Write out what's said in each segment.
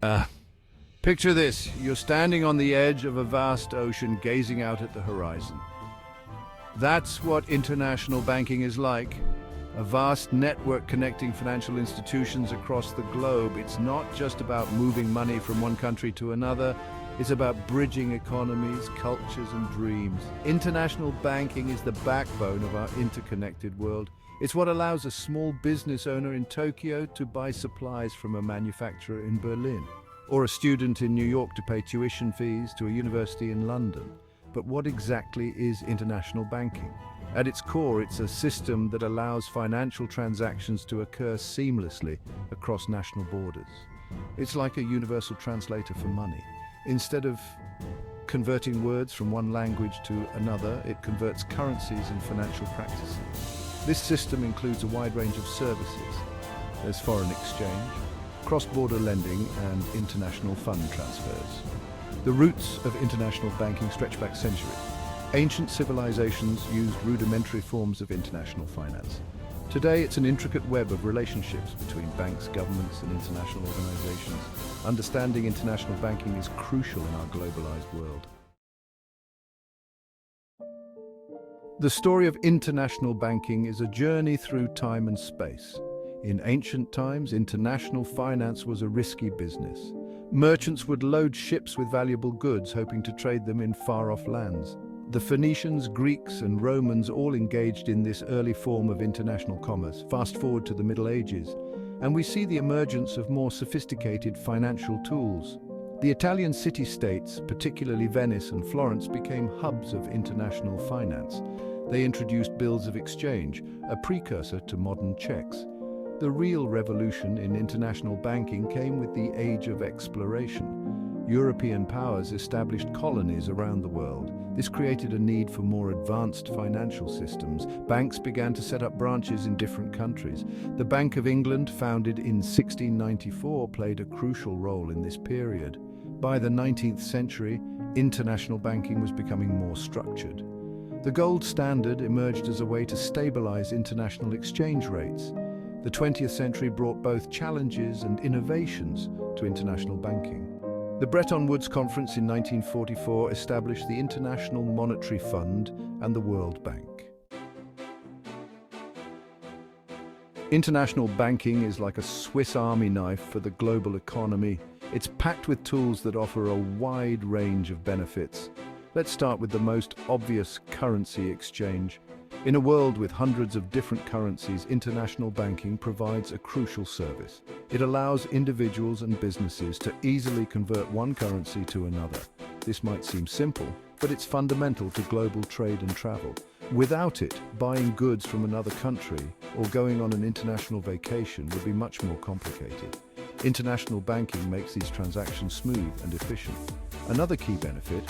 Uh, Picture this. You're standing on the edge of a vast ocean gazing out at the horizon. That's what international banking is like. A vast network connecting financial institutions across the globe. It's not just about moving money from one country to another. It's about bridging economies, cultures, and dreams. International banking is the backbone of our interconnected world. It's what allows a small business owner in Tokyo to buy supplies from a manufacturer in Berlin, or a student in New York to pay tuition fees to a university in London. But what exactly is international banking? At its core, it's a system that allows financial transactions to occur seamlessly across national borders. It's like a universal translator for money. Instead of converting words from one language to another, it converts currencies and financial practices. This system includes a wide range of services. There's foreign exchange, cross-border lending, and international fund transfers. The roots of international banking stretch back centuries. Ancient civilizations used rudimentary forms of international finance. Today, it's an intricate web of relationships between banks, governments, and international organizations. Understanding international banking is crucial in our globalized world. The story of international banking is a journey through time and space. In ancient times, international finance was a risky business. Merchants would load ships with valuable goods, hoping to trade them in far-off lands. The Phoenicians, Greeks, and Romans all engaged in this early form of international commerce. Fast forward to the Middle Ages, and we see the emergence of more sophisticated financial tools. The Italian city-states, particularly Venice and Florence, became hubs of international finance. They introduced bills of exchange, a precursor to modern checks. The real revolution in international banking came with the age of exploration. European powers established colonies around the world. This created a need for more advanced financial systems. Banks began to set up branches in different countries. The Bank of England, founded in 1694, played a crucial role in this period. By the 19th century, international banking was becoming more structured. The gold standard emerged as a way to stabilize international exchange rates. The 20th century brought both challenges and innovations to international banking. The Bretton Woods Conference in 1944 established the International Monetary Fund and the World Bank. International banking is like a Swiss Army knife for the global economy. It's packed with tools that offer a wide range of benefits. Let's start with the most obvious: currency exchange. In a world with hundreds of different currencies, international banking provides a crucial service. It allows individuals and businesses to easily convert one currency to another. This might seem simple, but it's fundamental to global trade and travel. Without it, buying goods from another country or going on an international vacation would be much more complicated. International banking makes these transactions smooth and efficient. Another key benefit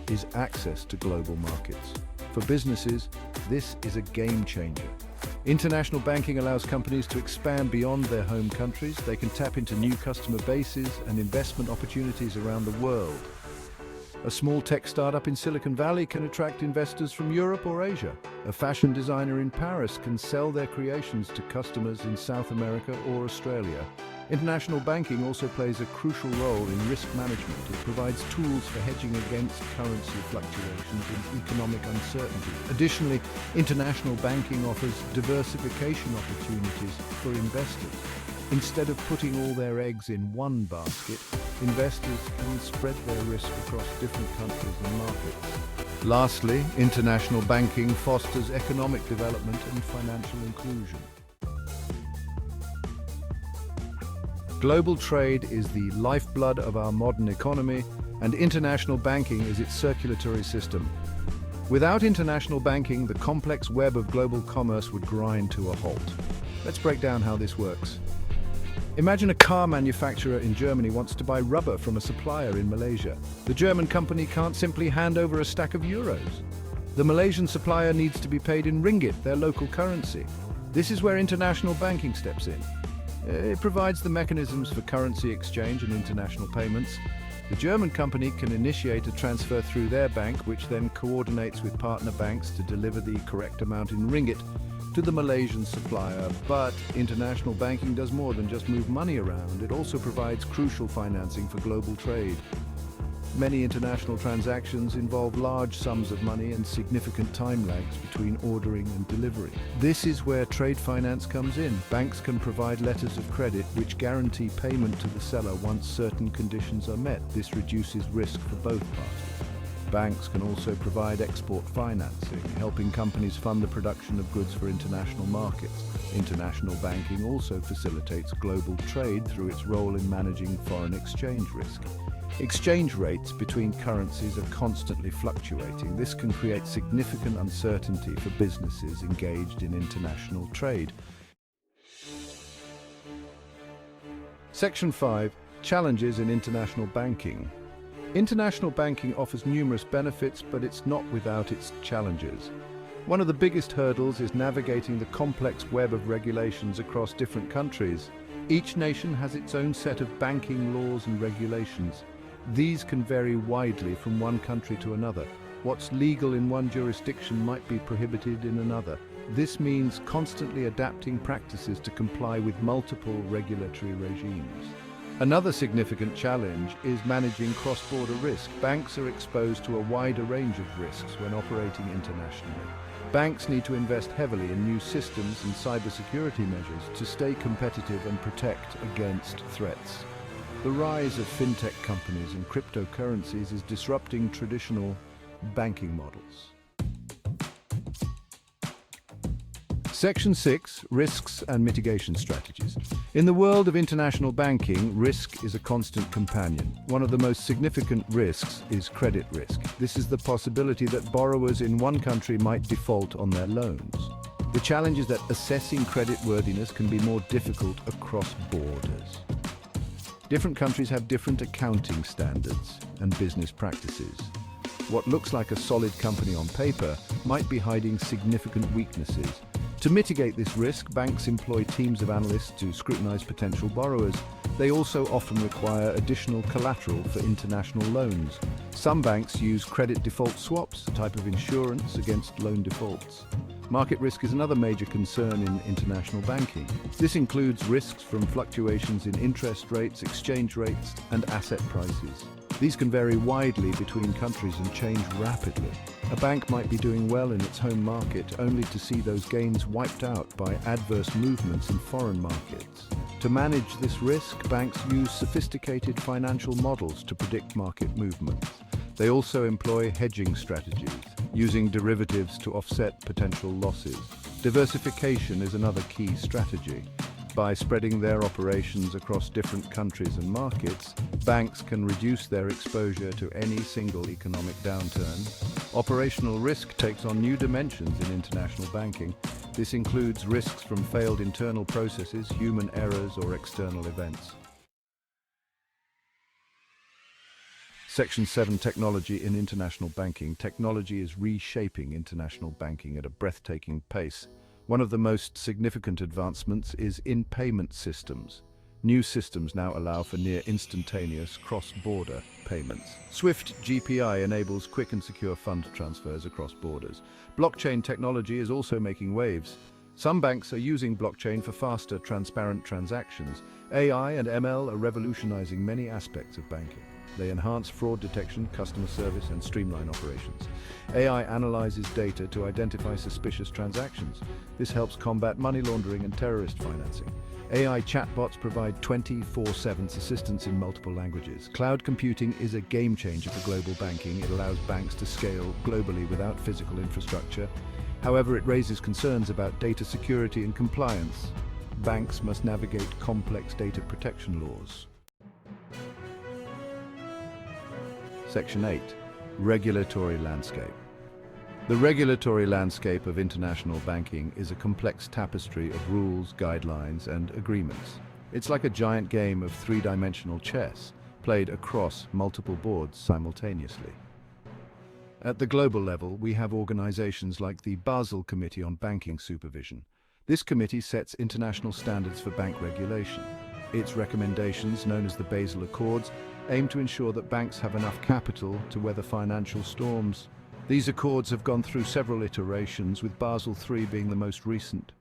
is access to global markets. For businesses, this is a game changer. International banking allows companies to expand beyond their home countries. They can tap into new customer bases and investment opportunities around the world. A small tech startup in Silicon Valley can attract investors from Europe or Asia. A fashion designer in Paris can sell their creations to customers in South America or Australia. International banking also plays a crucial role in risk management. It provides tools for hedging against currency fluctuations and economic uncertainty. Additionally, international banking offers diversification opportunities for investors. Instead of putting all their eggs in one basket, investors can spread their risk across different countries and markets. Lastly, international banking fosters economic development and financial inclusion. Global trade is the lifeblood of our modern economy, and international banking is its circulatory system. Without international banking, the complex web of global commerce would grind to a halt. Let's break down how this works. Imagine a car manufacturer in Germany wants to buy rubber from a supplier in Malaysia. The German company can't simply hand over a stack of euros. The Malaysian supplier needs to be paid in ringgit, their local currency. This is where international banking steps in. It provides the mechanisms for currency exchange and international payments. The German company can initiate a transfer through their bank, which then coordinates with partner banks to deliver the correct amount in ringgit. to the Malaysian supplier. But international banking does more than just move money around. It also provides crucial financing for global trade. Many international transactions involve large sums of money and significant time lags between ordering and delivery. This is where trade finance comes in. Banks can provide letters of credit which guarantee payment to the seller once certain conditions are met. This reduces risk for both parties. Banks can also provide export financing, helping companies fund the production of goods for international markets. International banking also facilitates global trade through its role in managing foreign exchange risk. Exchange rates between currencies are constantly fluctuating. This can create significant uncertainty for businesses engaged in international trade. Section 5. Challenges in international banking. International banking offers numerous benefits, but it's not without its challenges. One of the biggest hurdles is navigating the complex web of regulations across different countries. Each nation has its own set of banking laws and regulations. These can vary widely from one country to another. What's legal in one jurisdiction might be prohibited in another. This means constantly adapting practices to comply with multiple regulatory regimes. Another significant challenge is managing cross-border risk. Banks are exposed to a wider range of risks when operating internationally. Banks need to invest heavily in new systems and cybersecurity measures to stay competitive and protect against threats. The rise of fintech companies and cryptocurrencies is disrupting traditional banking models. Section 6. Risks and mitigation strategies. In the world of international banking, risk is a constant companion. One of the most significant risks is credit risk. This is the possibility that borrowers in one country might default on their loans. The challenge is that assessing creditworthiness can be more difficult across borders. Different countries have different accounting standards and business practices. What looks like a solid company on paper might be hiding significant weaknesses. To mitigate this risk, banks employ teams of analysts to scrutinize potential borrowers. They also often require additional collateral for international loans. Some banks use credit default swaps, a type of insurance against loan defaults. Market risk is another major concern in international banking. This includes risks from fluctuations in interest rates, exchange rates, and asset prices. These can vary widely between countries and change rapidly. A bank might be doing well in its home market only to see those gains wiped out by adverse movements in foreign markets. To manage this risk, banks use sophisticated financial models to predict market movements. They also employ hedging strategies, using derivatives to offset potential losses. Diversification is another key strategy. By spreading their operations across different countries and markets, banks can reduce their exposure to any single economic downturn. Operational risk takes on new dimensions in international banking. This includes risks from failed internal processes, human errors, or external events. Section 7. Technology in international banking. Technology is reshaping international banking at a breathtaking pace. One of the most significant advancements is in payment systems. New systems now allow for near instantaneous cross-border payments. Swift GPI enables quick and secure fund transfers across borders. Blockchain technology is also making waves. Some banks are using blockchain for faster, transparent transactions. AI and ML are revolutionizing many aspects of banking. They enhance fraud detection, customer service, and streamline operations. AI analyzes data to identify suspicious transactions. This helps combat money laundering and terrorist financing. AI chatbots provide 24/7 assistance in multiple languages. Cloud computing is a game changer for global banking. It allows banks to scale globally without physical infrastructure. However, it raises concerns about data security and compliance. Banks must navigate complex data protection laws. Section 8. Regulatory landscape. The regulatory landscape of international banking is a complex tapestry of rules, guidelines, and agreements. It's like a giant game of three-dimensional chess, played across multiple boards simultaneously. At the global level, we have organizations like the Basel Committee on Banking Supervision. This committee sets international standards for bank regulation. Its recommendations, known as the Basel Accords, aim to ensure that banks have enough capital to weather financial storms. These accords have gone through several iterations, with Basel III being the most recent.